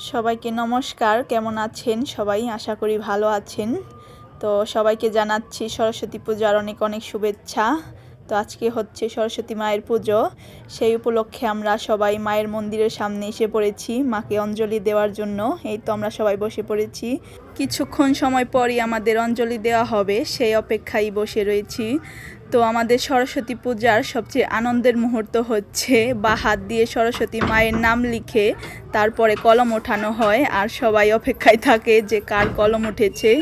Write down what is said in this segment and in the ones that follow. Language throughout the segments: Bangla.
সবাইকে নমস্কার। কেমন আছেন সবাই? আশা করি ভালো আছেন। তো সবাইকে জানাচ্ছি সরস্বতী পূজার অনেক অনেক শুভেচ্ছা। তো আজকে হচ্ছে সরস্বতী মায়ের পুজো। সেই উপলক্ষে আমরা সবাই মায়ের মন্দিরের সামনে এসে পড়েছি মাকে অঞ্জলি দেওয়ার জন্য। এই তো আমরা সবাই বসে পড়েছি। কিছুক্ষণ সময় পরই আমাদের অঞ্জলি দেওয়া হবে, সেই অপেক্ষায় বসে রয়েছি। তো আমাদের সরস্বতী পূজার সবচেয়ে আনন্দের মুহূর্ত হচ্ছে বা হাত দিয়ে সরস্বতী মায়ের নাম লিখে তারপরে কলম ওঠানো হয়, আর সবাই অপেক্ষায় থাকে যে কার কলম উঠেছে।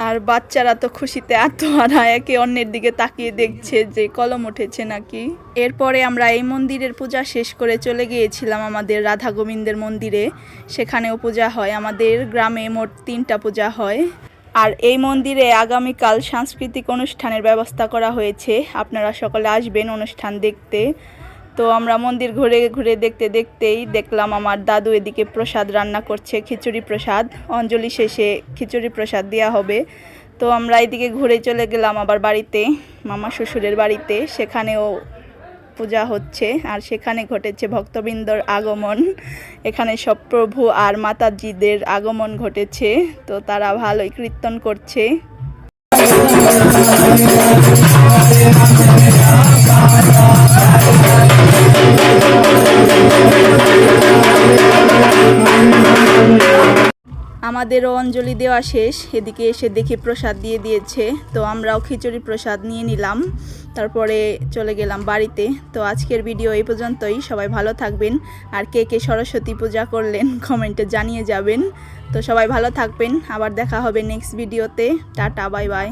আর বাচ্চারা তো খুশিতে আত্মহারা, একে অন্যের দিকে তাকিয়ে দেখছে যে কলম উঠেছে নাকি। এরপরে আমরা এই মন্দিরের পূজা শেষ করে চলে গিয়েছিলাম আমাদের রাধা গোবিন্দের মন্দিরে। সেখানেও পূজা হয়। আমাদের গ্রামে মোট 3টা পূজা হয়। আর এই মন্দিরে আগামীকাল সাংস্কৃতিক অনুষ্ঠানের ব্যবস্থা করা হয়েছে। আপনারা সকলে আসবেন অনুষ্ঠান দেখতে। তো আমরা মন্দির ঘুরে ঘুরে দেখতে দেখতেই দেখলাম আমার দাদু এদিকে প্রসাদ রান্না করছে, খিচুড়ি প্রসাদ। অঞ্জলি শেষে খিচুড়ি প্রসাদ দেওয়া হবে। তো আমরা এদিকে ঘুরে চলে গেলাম আবার বাড়িতে, মামা শ্বশুরের বাড়িতে। সেখানেও পূজা হচ্ছে আর সেখানে ঘটেছে ভক্তবৃন্দর আগমন। এখানে সব প্রভু আর মাতাজিদের আগমন ঘটেছে। তো তারা ভালোই কীর্তন করছে। আমাদেরও অঞ্জলি দেওয়া শেষ। এদিকে এসে দেখি প্রসাদ দিয়ে দিয়েছে। তো আমরাও খিচুড়ি প্রসাদ নিয়ে নিলাম, তারপরে চলে গেলাম বাড়িতে। তো আজকের ভিডিও এই পর্যন্তই। সবাই ভালো থাকবেন। আর কে কে সরস্বতী পূজা করলেন কমেন্টে জানিয়ে যাবেন। তো সবাই ভালো থাকবেন। আবার দেখা হবে নেক্সট ভিডিওতে। Tata, bye bye.